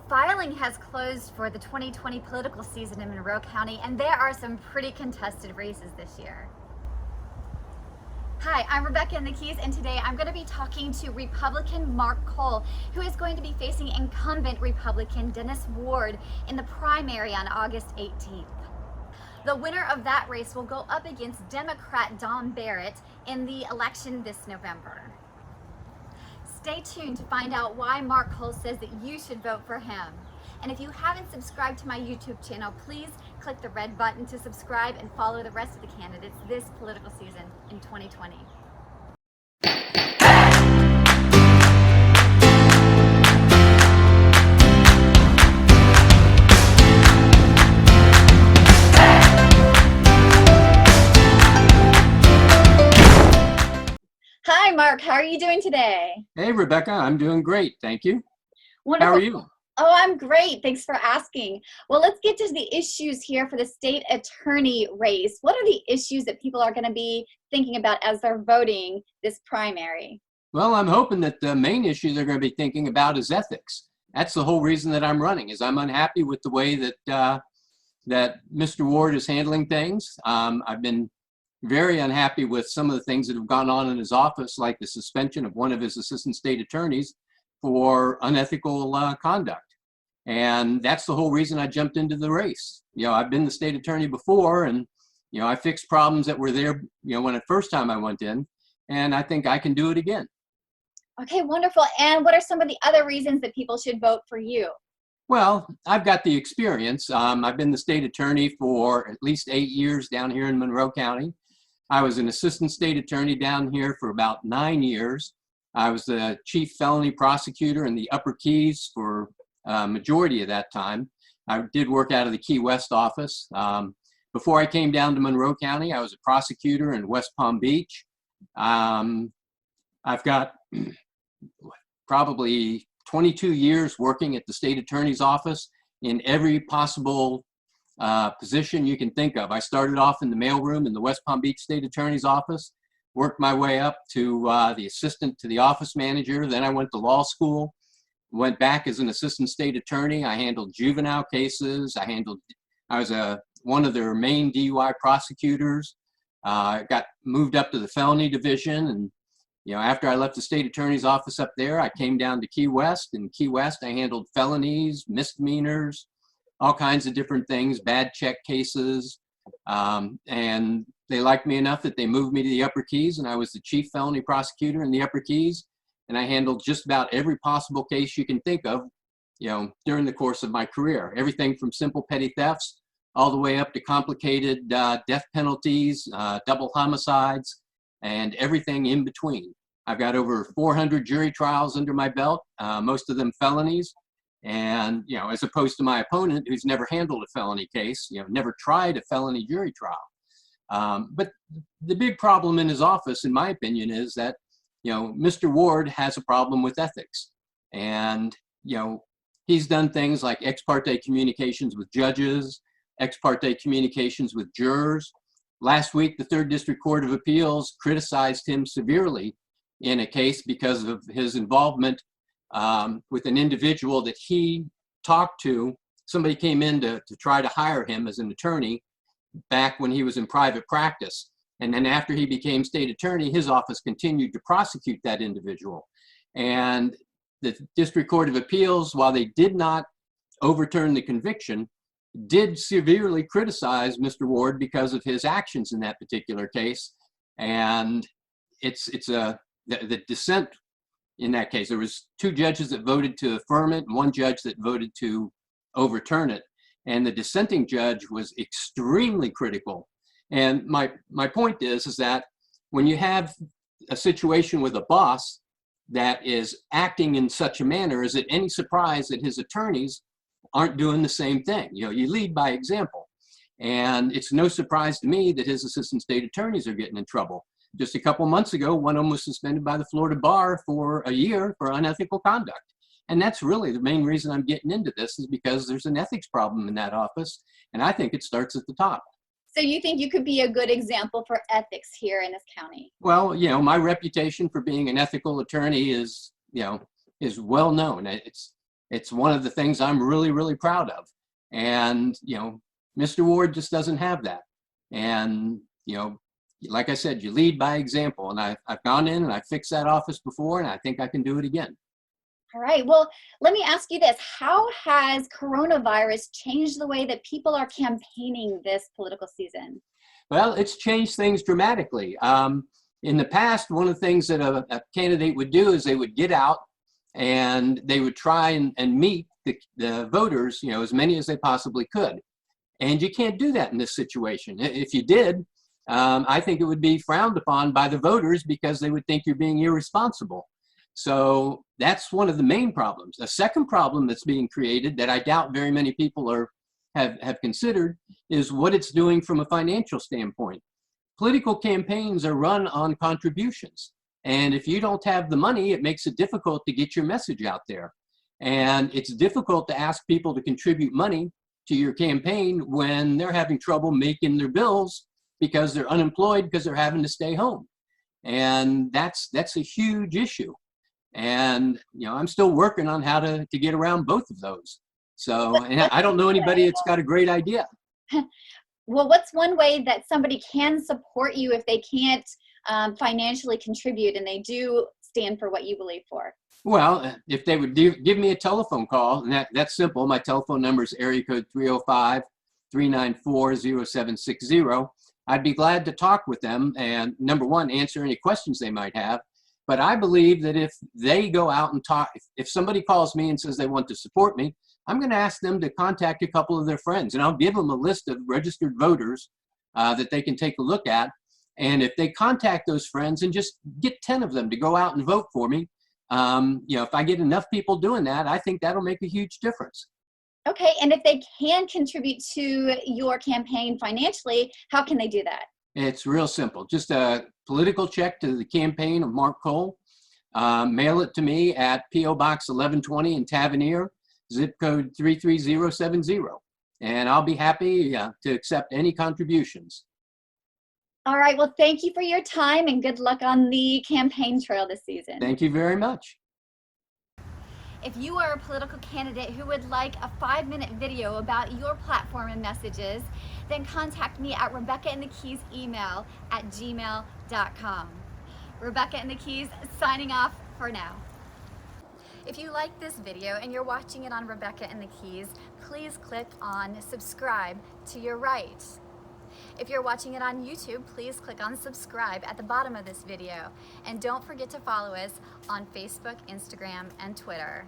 Filing has closed for the 2020 political season in Monroe County, and there are some pretty contested races this year. Hi, I'm Rebekah in the Keys, and today I'm going to be talking to Republican Mark Kohl, who is going to be facing incumbent Republican Dennis Ward in the primary on August 18th. The winner of that race will go up against Democrat Don Barrett in the election this November. Stay tuned to find out why Mark Kohl says that you should vote for him. And if you haven't subscribed to my YouTube channel, please click the red button to subscribe and follow the rest of the candidates this political season in 2020. Hi, Mark. How are you doing today? Hey, Rebekah, I'm doing great. Thank you. Wonderful. How are you? Oh, I'm great. Thanks for asking. Well, let's get to the issues here for the state attorney race. What are the issues that people are going to be thinking about as they're voting this primary? Well, I'm hoping that the main issue they're going to be thinking about is ethics. That's the whole reason that I'm running, is I'm unhappy with the way that that Mr. Ward is handling things. I've been very unhappy with some of the things that have gone on in his office, like the suspension of one of his assistant state attorneys for unethical conduct. And that's the whole reason I jumped into the race. You know, I've been the state attorney before, and, you know, I fixed problems that were there, you know, when the first time I went in, and I think I can do it again. Okay, wonderful. And what are some of the other reasons that people should vote for you? Well, I've got the experience. I've been the state attorney for at least 8 years down here in Monroe County. I was an assistant state attorney down here for about 9 years. I was the chief felony prosecutor in the Upper Keys for a majority of that time. I did work out of the Key West office. Before I came down to Monroe County, I was a prosecutor in West Palm Beach. I've got probably 22 years working at the state attorney's office in every possible position you can think of. I started off in the mailroom in the West Palm Beach State Attorney's office, worked my way up to the assistant to the office manager. Then I went to law school, went back as an assistant state attorney. I handled juvenile cases. I was one of their main DUI prosecutors. Got moved up to the felony division, and you know, after I left the state attorney's office up there, I came down to Key West. In Key West, I handled felonies, misdemeanors, all kinds of different things, bad check cases, and they liked me enough that they moved me to the Upper Keys, and I was the chief felony prosecutor in the Upper Keys, and I handled just about every possible case you can think of, you know, during the course of my career. Everything from simple petty thefts all the way up to complicated death penalties, double homicides, and everything in between. I've got over 400 jury trials under my belt, most of them felonies. And, you know, as opposed to my opponent who's never handled a felony case, you know, never tried a felony jury trial. But the big problem in his office, in my opinion, is that, you know, Mr. Ward has a problem with ethics. And, you know, he's done things like ex parte communications with judges, ex parte communications with jurors. Last week, the Third District Court of Appeals criticized him severely in a case because of his involvement with an individual that he talked to. Somebody came in to try to hire him as an attorney back when he was in private practice. And then after he became state attorney, his office continued to prosecute that individual. And the District Court of Appeals, while they did not overturn the conviction, did severely criticize Mr. Ward because of his actions in that particular case. And the dissent in that case, there was 2 judges that voted to affirm it and 1 judge that voted to overturn it. And the dissenting judge was extremely critical. And my point is that when you have a situation with a boss that is acting in such a manner, is it any surprise that his attorneys aren't doing the same thing? You know, you lead by example. And it's no surprise to me that his assistant state attorneys are getting in trouble. Just a couple months ago, one of them was suspended by the Florida bar for a year for unethical conduct. And that's really the main reason I'm getting into this, is because there's an ethics problem in that office. And I think it starts at the top. So you think you could be a good example for ethics here in this county? Well, you know, my reputation for being an ethical attorney is, you know, is well known. It's one of the things I'm really, really proud of. And, Mr. Ward just doesn't have that. And, like I said, you lead by example. And I've gone in and I fixed that office before, and I think I can do it again. All right. Well, let me ask you this. How has coronavirus changed the way that people are campaigning this political season? Well, it's changed things dramatically. In the past, one of the things that a candidate would do is they would get out and they would try and meet the voters, as many as they possibly could. And you can't do that in this situation. If you did, I think it would be frowned upon by the voters because they would think you're being irresponsible. So that's one of the main problems. A second problem that's being created that I doubt very many people have considered is what it's doing from a financial standpoint. Political campaigns are run on contributions. And if you don't have the money, it makes it difficult to get your message out there. And it's difficult to ask people to contribute money to your campaign when they're having trouble making their bills because they're unemployed because they're having to stay home. And that's a huge issue. And, I'm still working on how to get around both of those. So, and I don't know anybody that's got a great idea. Well, what's one way that somebody can support you if they can't financially contribute and they do stand for what you believe for? Well, if they would give me a telephone call, and that's simple. My telephone number is area code 305-394-0760. I'd be glad to talk with them and, number one, answer any questions they might have. But I believe that if they go out and talk, if somebody calls me and says they want to support me, I'm going to ask them to contact a couple of their friends, and I'll give them a list of registered voters that they can take a look at. And if they contact those friends and just get 10 of them to go out and vote for me, if I get enough people doing that, I think that'll make a huge difference. Okay, and if they can contribute to your campaign financially, how can they do that? It's real simple. Just a political check to the campaign of Mark Kohl. Mail it to me at P.O. Box 1120 in Tavernier, zip code 33070. And I'll be happy to accept any contributions. All right. Well, thank you for your time and good luck on the campaign trail this season. Thank you very much. If you are a political candidate who would like a 5-minute video about your platform and messages, then contact me at RebekahAndTheKeys@gmail.com. Rebekah and the Keys signing off for now. If you like this video and you're watching it on Rebekah and the Keys, please click on subscribe to your right. If you're watching it on YouTube, please click on subscribe at the bottom of this video. And don't forget to follow us on Facebook, Instagram, and Twitter.